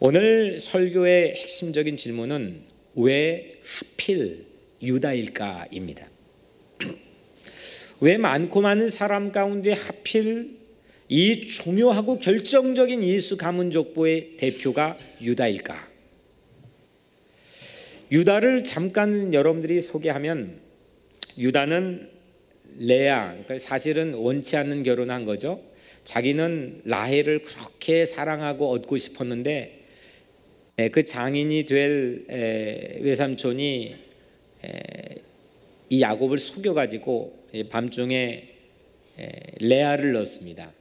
오늘 설교의 핵심적인 질문은 왜 하필 유다일까입니다. 왜 많고 많은 사람 가운데 하필 이 중요하고 결정적인 예수 가문 족보의 대표가 유다일까? 유다를 잠깐 여러분들이 소개하면, 유다는 레아, 그러니까 사실은 원치 않는 결혼한 거죠. 자기는 라헬을 그렇게 사랑하고 얻고 싶었는데 그 장인이 될 외삼촌이 이 야곱을 속여가지고 밤중에 레아를 넣었습니다.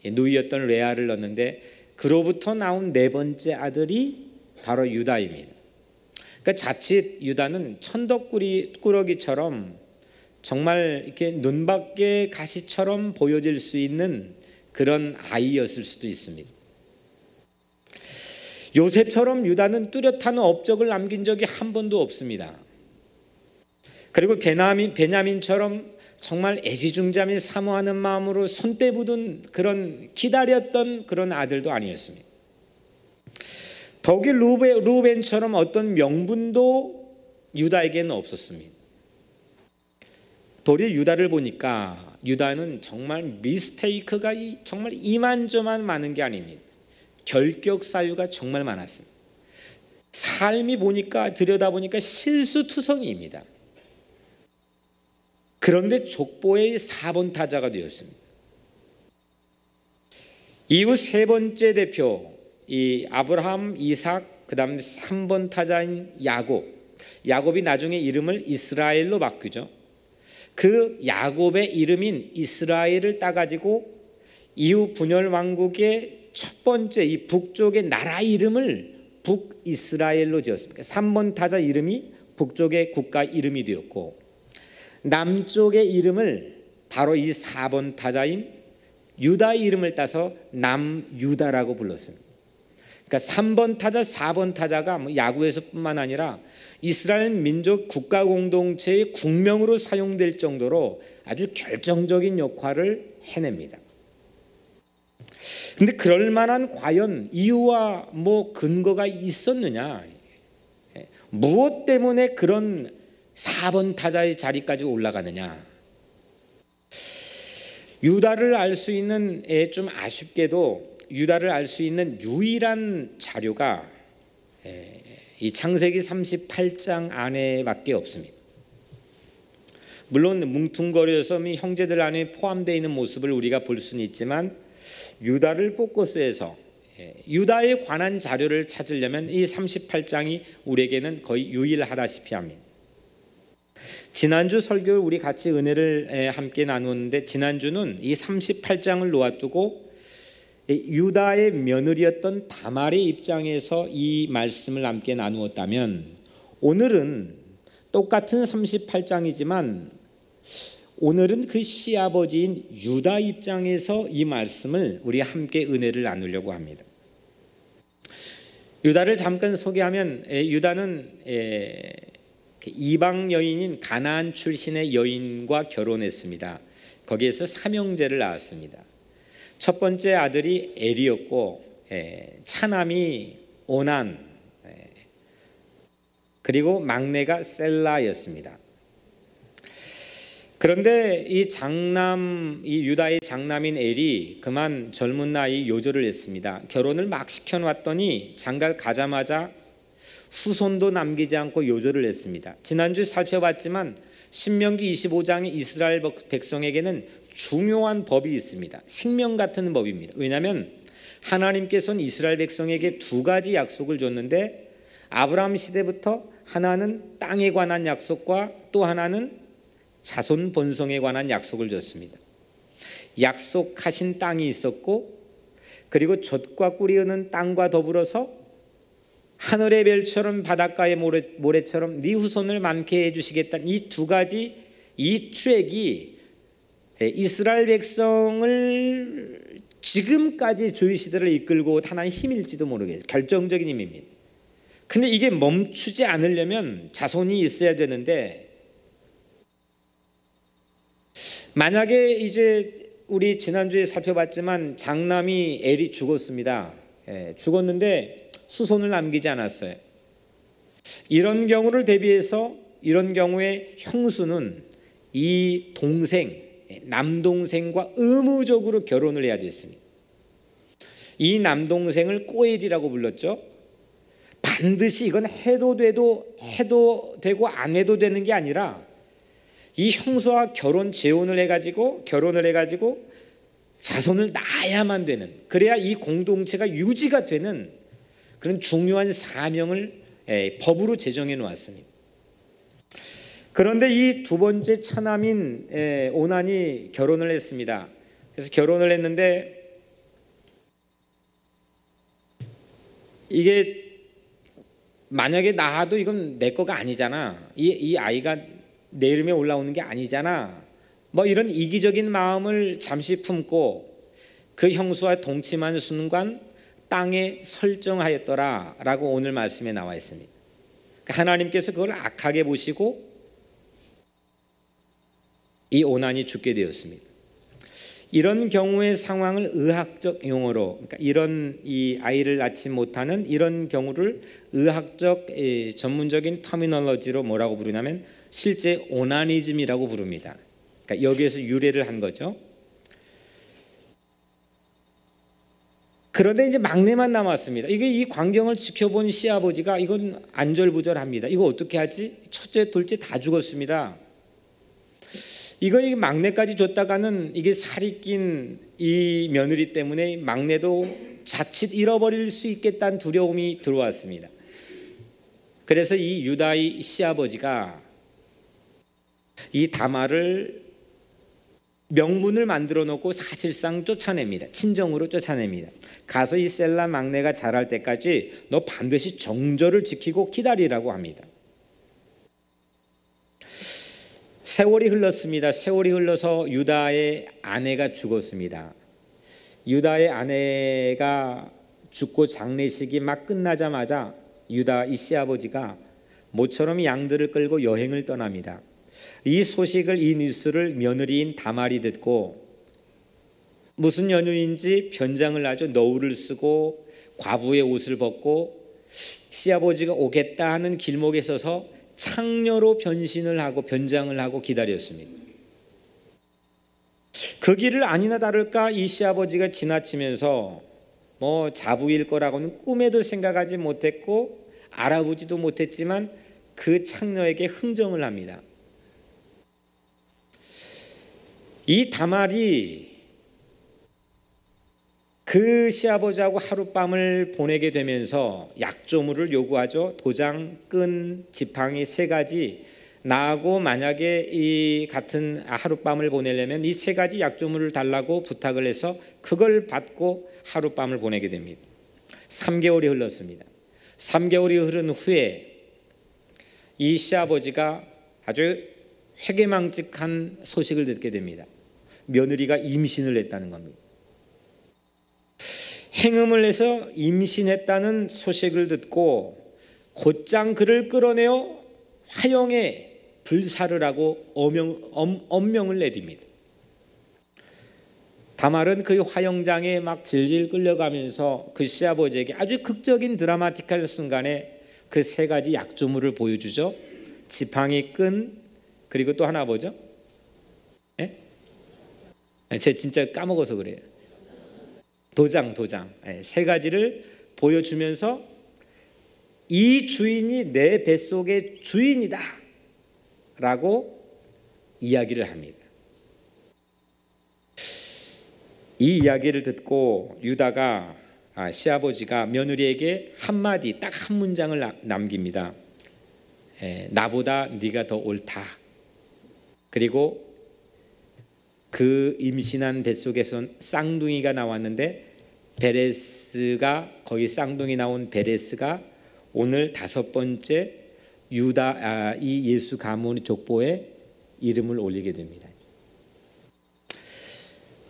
누이였던 레아를 넣었는데 그로부터 나온 네 번째 아들이 바로 유다입니다. 그러니까 자칫 유다는 천덕꾸러기처럼 정말 이렇게 눈밖에 가시처럼 보여질 수 있는 그런 아이였을 수도 있습니다. 요셉처럼 유다는 뚜렷한 업적을 남긴 적이 한 번도 없습니다. 그리고 베냐민처럼 정말 애지중지하며 사모하는 마음으로 손때 묻은 그런 기다렸던 그런 아들도 아니었습니다. 더욱이 루벤처럼 어떤 명분도 유다에게는 없었습니다. 도리어 유다를 보니까 유다는 정말 미스테이크가 정말 이만저만 많은 게 아닙니다. 결격 사유가 정말 많았습니다. 삶이 들여다보니까 실수투성이입니다. 그런데 족보의 4번 타자가 되었습니다. 이후 세 번째 대표, 이 아브라함, 이삭, 그 다음 3번 타자인 야곱. 야곱이 나중에 이름을 이스라엘로 바꾸죠. 그 야곱의 이름인 이스라엘을 따가지고 이후 분열 왕국의 첫 번째 이 북쪽의 나라 이름을 북이스라엘로 지었습니다. 3번 타자 이름이 북쪽의 국가 이름이 되었고, 남쪽의 이름을 바로 이 4번 타자인 유다의 이름을 따서 남유다라고 불렀습니다. 그러니까 3번 타자, 4번 타자가 야구에서뿐만 아니라 이스라엘 민족 국가 공동체의 국명으로 사용될 정도로 아주 결정적인 역할을 해냅니다. 근데 그럴 만한 과연 이유와 근거가 있었느냐? 무엇 때문에 그런 4번 타자의 자리까지 올라가느냐? 유다를 알 수 있는, 좀 아쉽게도 유다를 알 수 있는 유일한 자료가 이 창세기 38장 안에밖에 없습니다. 물론 뭉퉁거려서 형제들 안에 포함되어 있는 모습을 우리가 볼 수는 있지만, 유다를 포커스해서 유다에 관한 자료를 찾으려면 이 38장이 우리에게는 거의 유일하다시피 합니다. 지난주 설교를 우리 같이 은혜를 함께 나누었는데, 지난주는 이 38장을 놓아두고 유다의 며느리였던 다말의 입장에서 이 말씀을 함께 나누었다면, 오늘은 똑같은 38장이지만 오늘은 그 시아버지인 유다 입장에서 이 말씀을 우리 함께 은혜를 나누려고 합니다. 유다를 잠깐 소개하면, 유다는 이방 여인인 가나안 출신의 여인과 결혼했습니다. 거기에서 삼형제를 낳았습니다. 첫 번째 아들이 엘이었고, 차남이 오난, 그리고 막내가 셀라였습니다. 그런데 이 유다의 장남인 엘이 그만 젊은 나이 요절을 했습니다. 결혼을 막 시켜놨더니 장가 가자마자 후손도 남기지 않고 요절을 했습니다. 지난주 살펴봤지만 신명기 25장의 이스라엘 백성에게는 중요한 법이 있습니다. 생명 같은 법입니다. 왜냐하면 하나님께서는 이스라엘 백성에게 두 가지 약속을 줬는데, 아브라함 시대부터 하나는 땅에 관한 약속과 또 하나는 자손 번성에 관한 약속을 줬습니다. 약속하신 땅이 있었고, 그리고 젖과 꿀이 흐르는 땅과 더불어서 하늘의 별처럼 바닷가의 모래처럼 네 후손을 많게 해주시겠다는 이 두 가지, 이 트랙이 이스라엘 백성을 지금까지 주의 시대를 이끌고 하나의 힘일지도 모르겠어요. 결정적인 힘입니다. 근데 이게 멈추지 않으려면 자손이 있어야 되는데, 만약에 이제 우리 지난주에 살펴봤지만 장남이 엘이 죽었습니다. 죽었는데 후손을 남기지 않았어요. 이런 경우를 대비해서 이런 경우에 형수는 이 동생, 남동생과 의무적으로 결혼을 해야 됐습니다. 이 남동생을 꼬엘이라고 불렀죠. 반드시 이건 해도 되고 안 해도 되는 게 아니라 이 형수와 결혼을 해가지고 자손을 낳아야만 되는, 그래야 이 공동체가 유지가 되는 그런 중요한 사명을 법으로 제정해 놓았습니다. 그런데 이 두 번째 차남인 오난이 결혼을 했습니다. 그래서 결혼을 했는데 이게 만약에 낳아도 이건 내 거가 아니잖아. 이 아이가 내 이름에 올라오는 게 아니잖아. 뭐 이런 이기적인 마음을 잠시 품고 그 형수와 동침한 순간 땅에 설정하였더라라고 오늘 말씀에 나와 있습니다. 하나님께서 그걸 악하게 보시고 이 오난이 죽게 되었습니다. 이런 경우의 상황을 의학적 용어로, 그러니까 이런 이 아이를 낳지 못하는 이런 경우를 의학적 전문적인 터미놀로지로 뭐라고 부르냐면 실제 오나니즘이라고 부릅니다. 그러니까 여기에서 유래를 한 거죠. 그런데 이제 막내만 남았습니다. 이게 이 광경을 지켜본 시아버지가 이건 안절부절합니다. 이거 어떻게 하지? 첫째, 둘째 다 죽었습니다. 이거 막내까지 줬다가는 이게 살이 낀 이 며느리 때문에 막내도 자칫 잃어버릴 수 있겠다는 두려움이 들어왔습니다. 그래서 이 유다의 시아버지가 이 다말을 명분을 만들어 놓고 사실상 쫓아냅니다. 친정으로 쫓아냅니다. 가서 이 셀라 막내가 자랄 때까지 너 반드시 정절을 지키고 기다리라고 합니다. 세월이 흘렀습니다. 세월이 흘러서 유다의 아내가 죽었습니다. 유다의 아내가 죽고 장례식이 막 끝나자마자 유다 이 시아버지가 모처럼 양들을 끌고 여행을 떠납니다. 이 소식을, 이 뉴스를 며느리인 다말이 듣고 무슨 연유인지 변장을 하죠. 너울을 쓰고 과부의 옷을 벗고 시아버지가 오겠다 하는 길목에 서서 창녀로 변신을 하고 변장을 하고 기다렸습니다. 그 길을 아니나 다를까 이 시아버지가 지나치면서 뭐 자부일 거라고는 꿈에도 생각하지 못했고 알아보지도 못했지만 그 창녀에게 흥정을 합니다. 이 다말이 그 시아버지하고 하룻밤을 보내게 되면서 약조물을 요구하죠. 도장, 끈, 지팡이 세 가지. 나하고 만약에 이 같은 하룻밤을 보내려면 이 세 가지 약조물을 달라고 부탁을 해서 그걸 받고 하룻밤을 보내게 됩니다. 3개월이 흘렀습니다. 3개월이 흐른 후에 이 시아버지가 아주 회개망측한 소식을 듣게 됩니다. 며느리가 임신을 했다는 겁니다. 행음을 해서 임신했다는 소식을 듣고 곧장 그를 끌어내어 화형에 불사를 하고 엄명을 내립니다. 다말은 그 화형장에 막 질질 끌려가면서 그 시아버지에게 아주 극적인 드라마틱한 순간에 그 세 가지 약조물을 보여주죠. 지팡이, 끈, 그리고 또 하나 뭐죠? 예? 제가 진짜 까먹어서 그래요. 도장. 세 가지를 보여주면서 이 주인이 내 뱃속의 주인이다 라고 이야기를 합니다. 이 이야기를 듣고 유다가 시아버지가 며느리에게 한마디, 딱 한 문장을 남깁니다. 나보다 네가 더 옳다. 그리고 그 임신한 뱃속에서 쌍둥이가 나왔는데 베레스가, 거기 쌍둥이 나온 베레스가 오늘 5번째 유다 이 예수 가문 족보에 이름을 올리게 됩니다.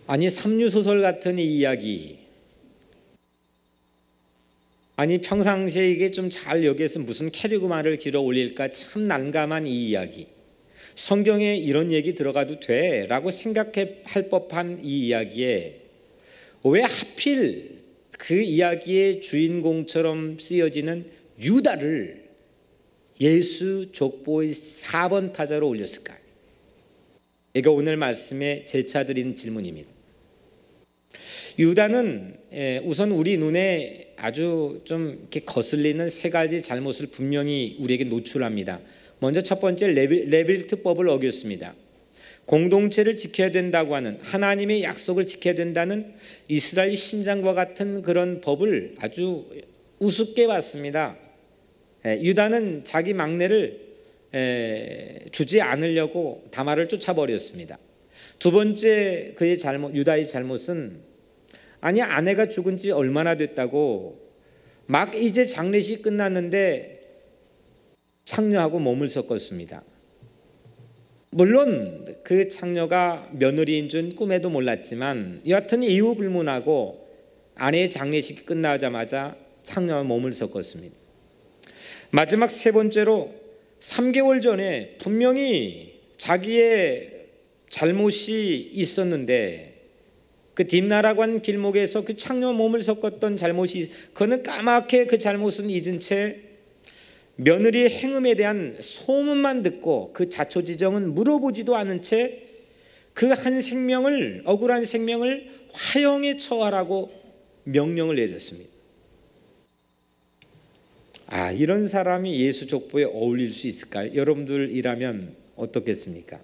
아니 삼류소설 같은 이 이야기, 아니 평상시에 이게 좀 잘 여기에서 무슨 캐리그마를 길어 올릴까 참 난감한 이 이야기, 성경에 이런 얘기 들어가도 돼? 라고 생각할 법한 이 이야기에 왜 하필 그 이야기의 주인공처럼 쓰여지는 유다를 예수 족보의 4번 타자로 올렸을까요? 이게 오늘 말씀에 제차 드리는 질문입니다. 유다는 우선 우리 눈에 아주 좀 이렇게 거슬리는 세 가지 잘못을 분명히 우리에게 노출합니다. 먼저 첫 번째, 레빌트법을 어겼습니다. 공동체를 지켜야 된다고 하는, 하나님의 약속을 지켜야 된다는 이스라엘 심장과 같은 그런 법을 아주 우습게 봤습니다. 유다는 자기 막내를 주지 않으려고 다말을 쫓아버렸습니다. 두 번째 그의 잘못, 유다의 잘못은, 아니 아내가 죽은 지 얼마나 됐다고 막 이제 장례식 끝났는데 창녀하고 몸을 섞었습니다. 물론 그 창녀가 며느리인 줄 꿈에도 몰랐지만 여하튼 이유 불문하고 아내의 장례식이 끝나자마자 창녀와 몸을 섞었습니다. 마지막 세 번째로 3개월 전에 분명히 자기의 잘못이 있었는데 그 딥나라고 하는 길목에서 그 창녀 몸을 섞었던 잘못이, 그는 까맣게 그 잘못은 잊은 채 며느리의 행음에 대한 소문만 듣고 그 자초지정은 물어보지도 않은 채 그 한 생명을, 억울한 생명을 화형에 처하라고 명령을 내렸습니다. 이런 사람이 예수 족보에 어울릴 수 있을까요? 여러분들이라면 어떻겠습니까?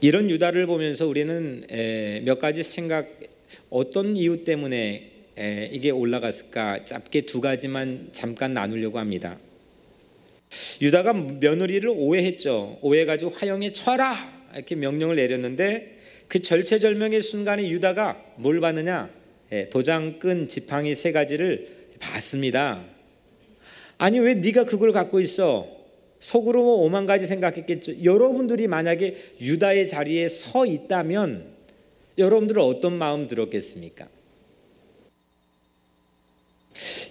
이런 유다를 보면서 우리는 몇 가지 생각, 어떤 이유 때문에 이게 올라갔을까, 짧게 두 가지만 잠깐 나누려고 합니다. 유다가 며느리를 오해했죠. 오해가지고 화형에 쳐라 이렇게 명령을 내렸는데 그 절체절명의 순간에 유다가 뭘 받느냐? 도장끈 지팡이 3가지를 받습니다. 아니 왜 네가 그걸 갖고 있어? 속으로 5만 가지 생각했겠죠. 여러분들이 만약에 유다의 자리에 서 있다면 여러분들은 어떤 마음 들었겠습니까?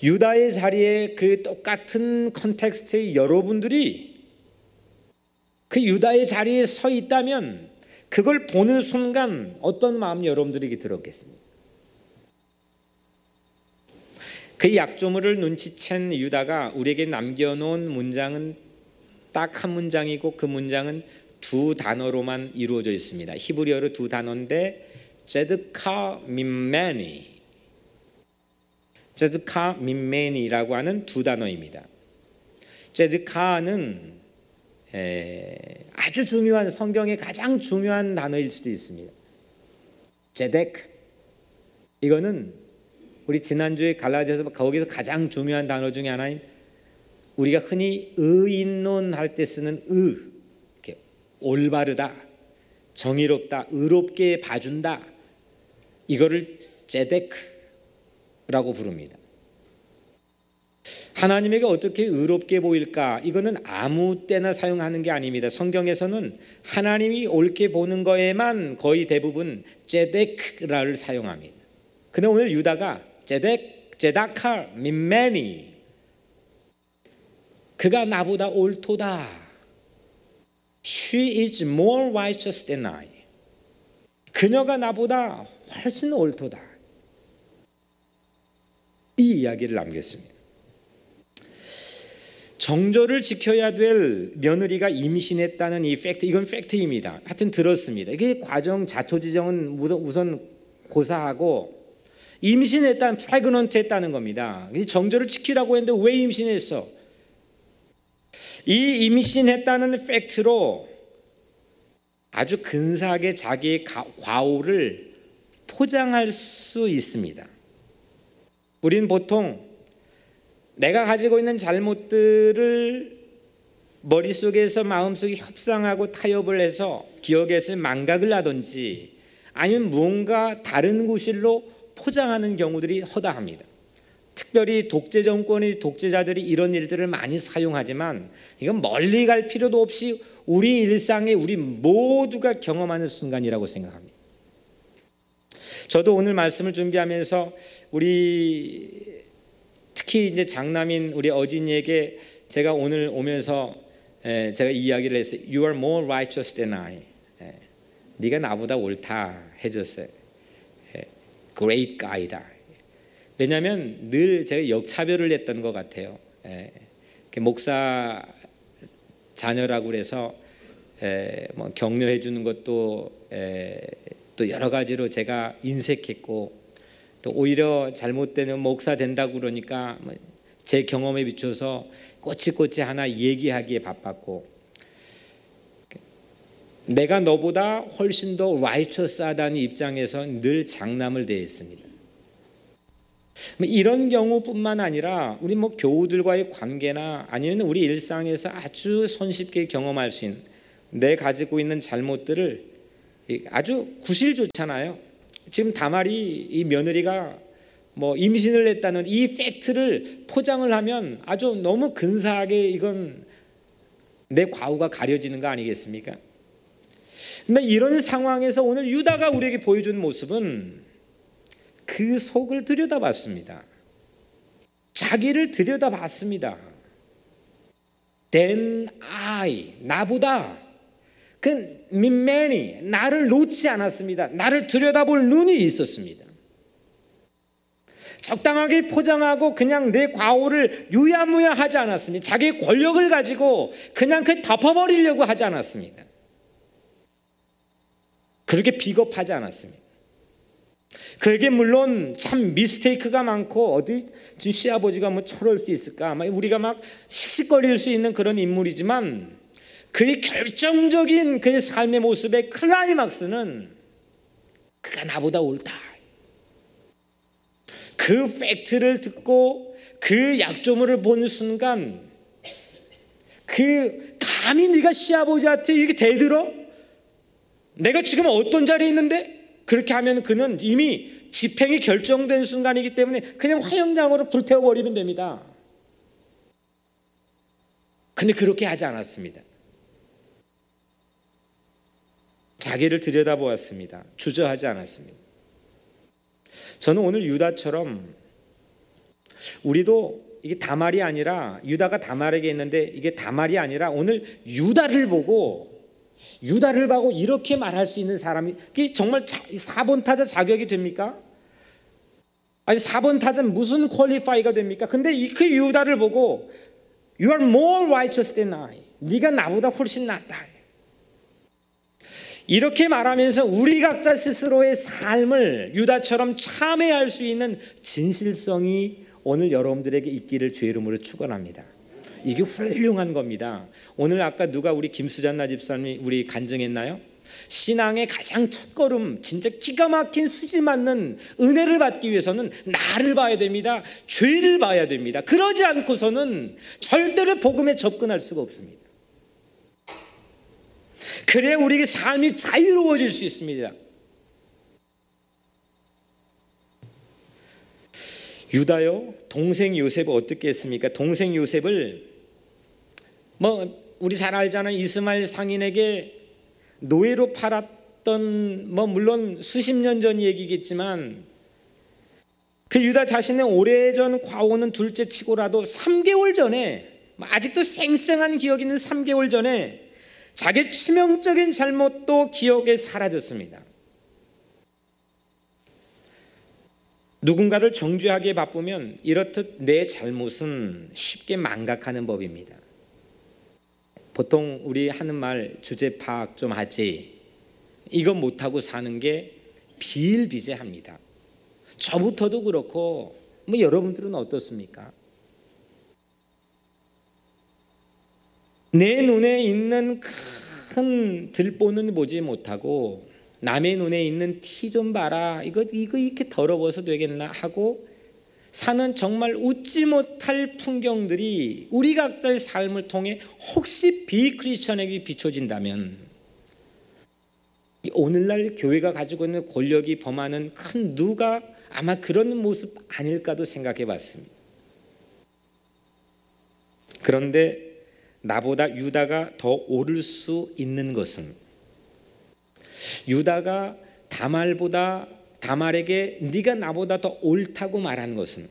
유다의 자리에 그 똑같은 컨텍스트의 여러분들이 그 유다의 자리에 서 있다면 그걸 보는 순간 어떤 마음 여러분들에게 들었겠습니까? 그 약조물을 눈치챈 유다가 우리에게 남겨놓은 문장은 딱 한 문장이고 그 문장은 2 단어로만 이루어져 있습니다. 히브리어로 2 단어인데 제드카 민메니, 제드카 민메니라고 하는 2 단어입니다. 제드카는 아주 중요한, 성경의 가장 중요한 단어일 수도 있습니다. 제데크, 이거는 우리 지난주에 갈라디아서 거기서 가장 중요한 단어 중에 하나인, 우리가 흔히 의인론 할 때 쓰는 이렇게 올바르다, 정의롭다, 의롭게 봐준다, 이거를 제데크라고 부릅니다. 하나님에게 어떻게 의롭게 보일까? 이거는 아무 때나 사용하는 게 아닙니다. 성경에서는 하나님이 옳게 보는 거에만 거의 대부분 제데크라를 사용합니다. 근데 오늘 유다가 제다카 민메니, 그가 나보다 옳도다. She is more righteous than I. 그녀가 나보다 훨씬 옳도다. 이 이야기를 남겼습니다. 정절을 지켜야 될 며느리가 임신했다는 이 팩트, 이건 팩트입니다. 하여튼 들었습니다. 이게 과정, 자초지정은 우선 고사하고 임신했다는, 프레그넌트 했다는 겁니다. 정절을 지키라고 했는데 왜 임신했어? 이 임신했다는 팩트로 아주 근사하게 자기의 과오를 포장할 수 있습니다. 우리는 보통 내가 가지고 있는 잘못들을 머릿속에서 마음속에 협상하고 타협을 해서 기억에서 망각을 하든지 아니면 무언가 다른 구실로 포장하는 경우들이 허다합니다. 특별히 독재 정권의 독재자들이 이런 일들을 많이 사용하지만 이건 멀리 갈 필요도 없이 우리 일상에 우리 모두가 경험하는 순간이라고 생각합니다. 저도 오늘 말씀을 준비하면서 우리 특히 이제 장남인 우리 어진이에게 제가 오늘 오면서 제가 이 이야기를 했어요. You are more righteous than I. 네가 나보다 옳다 해줬어요. great guy다. 왜냐하면 늘 제가 역차별을 했던 것 같아요. 목사 자녀라고 그래서 뭐 격려해 주는 것도 또 여러 가지로 제가 인색했고, 또 오히려 잘못되면 목사 된다고 그러니까 제 경험에 비춰서 꼬치꼬치 하나 얘기하기에 바빴고, 내가 너보다 훨씬 더 righteous하다는 입장에서 늘 장남을 대했습니다. 이런 경우뿐만 아니라 우리 교우들과의 관계나 아니면 우리 일상에서 아주 손쉽게 경험할 수 있는 내 가지고 있는 잘못들을 아주 구실좋잖아요. 지금 다말이 이 며느리가 임신을 했다는 이 팩트를 포장을 하면 아주 너무 근사하게 이건 내 과오가 가려지는 거 아니겠습니까? 근데 이런 상황에서 오늘 유다가 우리에게 보여준 모습은 그 속을 들여다봤습니다. 자기를 들여다봤습니다. Then I, 나보다 그 민맨이 나를 놓지 않았습니다. 나를 들여다볼 눈이 있었습니다. 적당하게 포장하고 그냥 내 과오를 유야무야 하지 않았습니다. 자기의 권력을 가지고 그냥 덮어버리려고 하지 않았습니다. 그렇게 비겁하지 않았습니다. 그에게 물론 참 미스테이크가 많고 어디 시아버지가 저럴 수 있을까, 우리가 씩씩거릴 수 있는 그런 인물이지만 그의 결정적인 그의 삶의 모습의 클라이막스는 그가 나보다 옳다. 그 팩트를 듣고 그 약조물을 본 순간, 감히 네가 시아버지한테 이게 대들어? 내가 지금 어떤 자리에 있는데? 그렇게 하면 그는 이미 집행이 결정된 순간이기 때문에 그냥 화형장으로 불태워버리면 됩니다. 근데 그렇게 하지 않았습니다. 자기를 들여다보았습니다. 주저하지 않았습니다. 저는 오늘 유다처럼 우리도 이게 다말이 아니라, 유다가 다말에게 했는데 이게 다말이 아니라 오늘 유다를 보고 이렇게 말할 수 있는 사람이, 이게 정말 4번 타자 자격이 됩니까? 아니 4번 타자는 무슨 퀄리파이가 됩니까? 근데 그 유다를 보고 You are more righteous than I, 네가 나보다 훨씬 낫다, 이렇게 말하면서 우리 각자 스스로의 삶을 유다처럼 참회할 수 있는 진실성이 오늘 여러분들에게 있기를 주의 이름으로 축원합니다. 이게 훌륭한 겁니다. 오늘 아까 누가 우리 김수잔나 집사님이 우리 간증했나요? 신앙의 가장 첫걸음, 진짜 기가 막힌 수지 맞는 은혜를 받기 위해서는 나를 봐야 됩니다. 죄를 봐야 됩니다. 그러지 않고서는 절대로 복음에 접근할 수가 없습니다. 그래야 우리의 삶이 자유로워질 수 있습니다. 유다요, 동생 요셉을 어떻게 했습니까? 동생 요셉을 우리 잘 알잖아요. 이스마엘 상인에게 노예로 팔았던, 물론 수십 년 전 얘기겠지만 그 유다 자신의 오래전 과오는 둘째 치고라도 3개월 전에, 아직도 생생한 기억이 있는 3개월 전에 자기의 치명적인 잘못도 기억에 사라졌습니다. 누군가를 정죄하기에 바쁘면 이렇듯 내 잘못은 쉽게 망각하는 법입니다. 보통 우리 하는 말, 주제 파악 좀 하지, 이거 못하고 사는 게 비일비재합니다. 저부터도 그렇고 여러분들은 어떻습니까? 내 눈에 있는 큰 들보는 보지 못하고 남의 눈에 있는 티 좀 봐라, 이거 이렇게 더러워서 되겠나 하고 사는 정말 웃지 못할 풍경들이 우리 각자의 삶을 통해 혹시 비크리스천에게 비춰진다면, 오늘날 교회가 가지고 있는 권력이 범하는 큰 누가 아마 그런 모습 아닐까도 생각해 봤습니다. 그런데 나보다 유다가 더 오를 수 있는 것은, 유다가 다말에게 네가 나보다 더 옳다고 말한 것은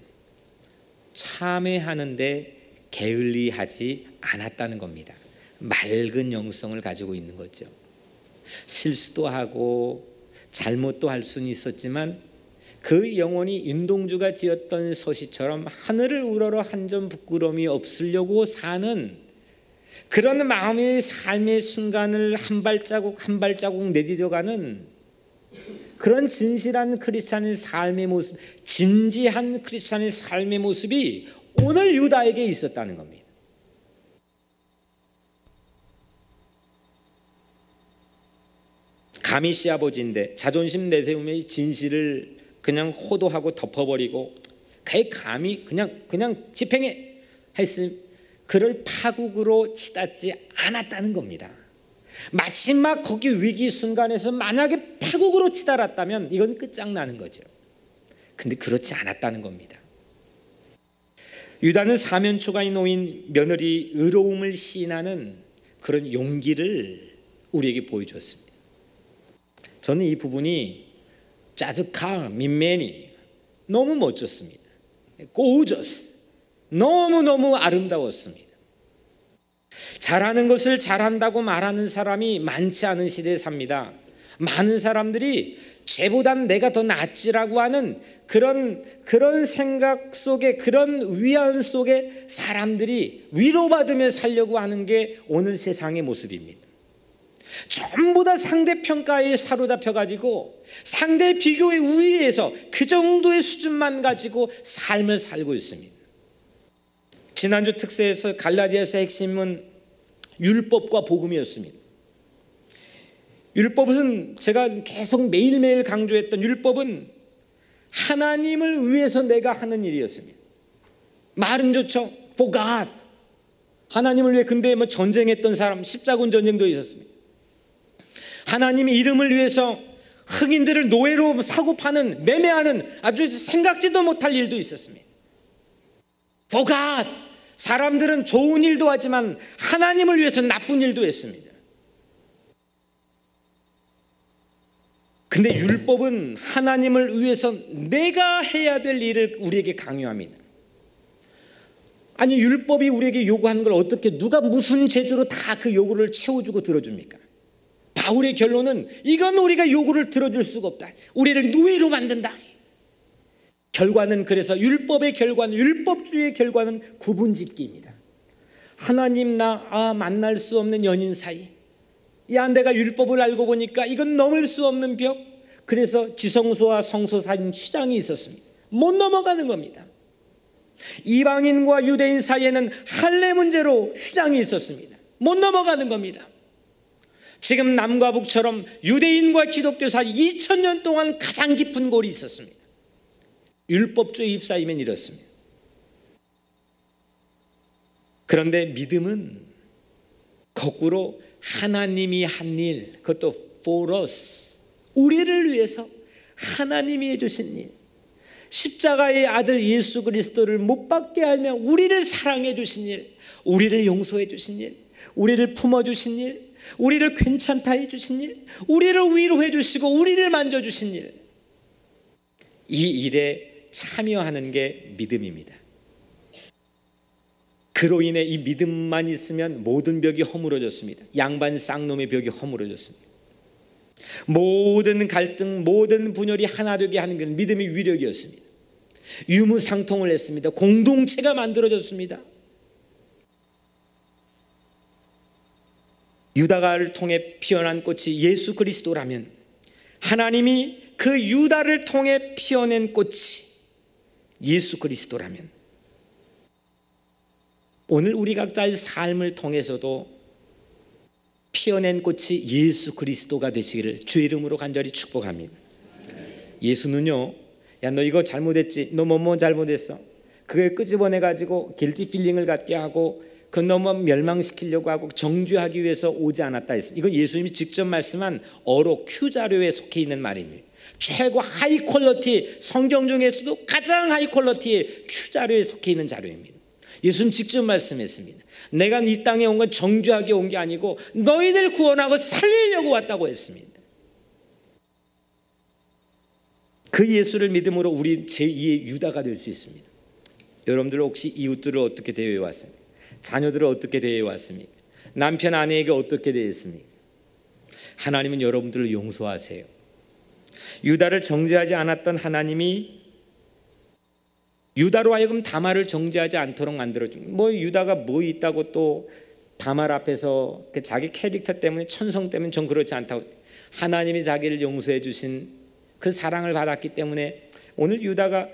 참회하는데 게을리하지 않았다는 겁니다. 맑은 영성을 가지고 있는 거죠. 실수도 하고 잘못도 할 수는 있었지만 그 영혼이 윤동주가 지었던 서시처럼 하늘을 우러러 한 점 부끄러움이 없으려고 사는 그런 마음의 삶의 순간을 한 발자국 한 발자국 내디뎌가는 그런 진실한 크리스찬의 삶의 모습, 진지한 크리스찬의 삶의 모습이 오늘 유다에게 있었다는 겁니다. 감히 시아버지인데 자존심 내세우며 진실을 그냥 호도하고 덮어버리고 감히 그냥 집행해 했으면 그를 파국으로 치닫지 않았다는 겁니다. 마지막 거기 위기 순간에서 만약에 파국으로 치달았다면 이건 끝장나는 거죠. 근데 그렇지 않았다는 겁니다. 유다는 사면초가에 놓인 며느리 의로움을 시인하는 그런 용기를 우리에게 보여줬습니다. 저는 이 부분이 짜득하 민맨이 너무 멋졌습니다. 고저스, 너무너무 아름다웠습니다. 잘하는 것을 잘한다고 말하는 사람이 많지 않은 시대에 삽니다. 많은 사람들이 쟤보단 내가 더 낫지라고 하는 그런 생각 속에, 그런 위안 속에 사람들이 위로받으며 살려고 하는 게 오늘 세상의 모습입니다. 전부 다 상대 평가에 사로잡혀가지고 상대 비교의 우위에서 그 정도의 수준만 가지고 삶을 살고 있습니다. 지난주 특세에서 갈라디아서 핵심은 율법과 복음이었습니다. 율법은 제가 계속 매일매일 강조했던 율법은 하나님을 위해서 내가 하는 일이었습니다. 말은 좋죠. For God. 하나님을 위해. 근데 전쟁했던 사람, 십자군 전쟁도 있었습니다. 하나님의 이름을 위해서 흑인들을 노예로 사고 파는, 매매하는 아주 생각지도 못할 일도 있었습니다. For God. 사람들은 좋은 일도 하지만 하나님을 위해서 나쁜 일도 했습니다. 근데 율법은 하나님을 위해서 내가 해야 될 일을 우리에게 강요합니다. 아니, 율법이 우리에게 요구하는 걸 어떻게 누가 무슨 재주로 다 그 요구를 채워주고 들어줍니까? 바울의 결론은 이건 우리가 요구를 들어줄 수가 없다. 우리를 노예로 만든다. 결과는, 그래서 율법의 결과는, 율법주의의 결과는 구분짓기입니다. 하나님 나 만날 수 없는 연인 사이, 야 내가 율법을 알고 보니까 이건 넘을 수 없는 벽. 그래서 지성소와 성소 사이엔 휘장이 있었습니다. 못 넘어가는 겁니다. 이방인과 유대인 사이에는 할례 문제로 휘장이 있었습니다. 못 넘어가는 겁니다. 지금 남과 북처럼 유대인과 기독교 사이 2000년 동안 가장 깊은 골이 있었습니다. 율법주의 입사이면 이렇습니다. 그런데 믿음은 거꾸로 하나님이 한 일, 그것도 for us, 우리를 위해서 하나님이 해주신 일, 십자가의 아들 예수 그리스도를 못 박게 하며 우리를 사랑해 주신 일, 우리를 용서해 주신 일, 우리를 품어주신 일, 우리를 괜찮다 해주신 일, 우리를 위로해 주시고 우리를 만져주신 일, 이 일에 참여하는 게 믿음입니다. 그로 인해 이 믿음만 있으면 모든 벽이 허물어졌습니다. 양반 쌍놈의 벽이 허물어졌습니다. 모든 갈등, 모든 분열이 하나 되게 하는 건 믿음의 위력이었습니다. 유무상통을 했습니다. 공동체가 만들어졌습니다. 유다가를 통해 피어난 꽃이 예수 그리스도라면, 하나님이 그 유다를 통해 피어낸 꽃이 예수 그리스도라면, 오늘 우리 각자의 삶을 통해서도 피어낸 꽃이 예수 그리스도가 되시기를 주의 이름으로 간절히 축복합니다. 예수는요, 야 너 이거 잘못했지, 너 뭐뭐 잘못했어, 그걸 끄집어내가지고 길티 필링을 갖게 하고 그 너무 멸망시키려고 하고 정죄하기 위해서 오지 않았다 했습니다. 이건 예수님이 직접 말씀한 어록 Q 자료에 속해 있는 말입니다. 최고 하이 퀄러티, 성경 중에서도 가장 하이 퀄러티의 Q 자료에 속해 있는 자료입니다. 예수님 직접 말씀했습니다. 내가 이 땅에 온 건 정죄하기 온 게 아니고 너희들 구원하고 살리려고 왔다고 했습니다. 그 예수를 믿음으로 우리 제2의 유다가 될 수 있습니다. 여러분들 혹시 이웃들을 어떻게 대해 왔습니까? 자녀들을 어떻게 대해 왔습니까? 남편 아내에게 어떻게 대했습니까? 하나님은 여러분들을 용서하세요. 유다를 정죄하지 않았던 하나님이 유다로 하여금 다말을 정죄하지 않도록 만들어줍니다. 뭐 유다가 뭐 있다고 또 다말 앞에서 자기 캐릭터 때문에, 천성 때문에 전 그렇지 않다고. 하나님이 자기를 용서해 주신 그 사랑을 받았기 때문에 오늘 유다가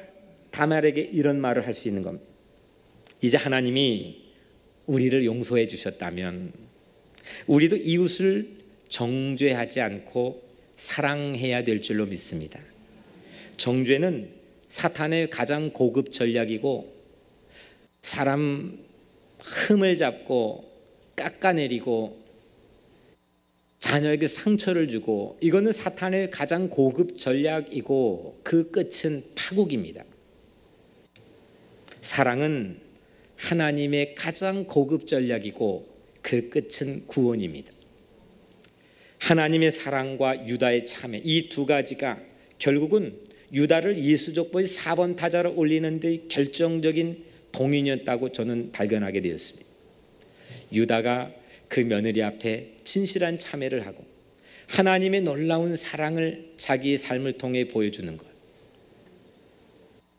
다말에게 이런 말을 할 수 있는 겁니다. 이제 하나님이 우리를 용서해 주셨다면 우리도 이웃을 정죄하지 않고 사랑해야 될 줄로 믿습니다. 정죄는 사탄의 가장 고급 전략이고, 사람 흠을 잡고 깎아내리고 자녀에게 상처를 주고, 이거는 사탄의 가장 고급 전략이고 그 끝은 파국입니다. 사랑은 하나님의 가장 고급 전략이고 그 끝은 구원입니다. 하나님의 사랑과 유다의 참회, 이 두 가지가 결국은 유다를 예수족보의 4번 타자로 올리는 데 결정적인 동인이었다고 저는 발견하게 되었습니다. 유다가 그 며느리 앞에 진실한 참회를 하고 하나님의 놀라운 사랑을 자기의 삶을 통해 보여주는 것,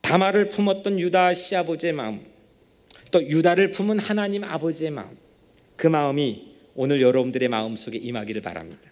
다말을 품었던 유다 시아버지의 마음, 또 유다를 품은 하나님 아버지의 마음, 그 마음이 오늘 여러분들의 마음속에 임하기를 바랍니다.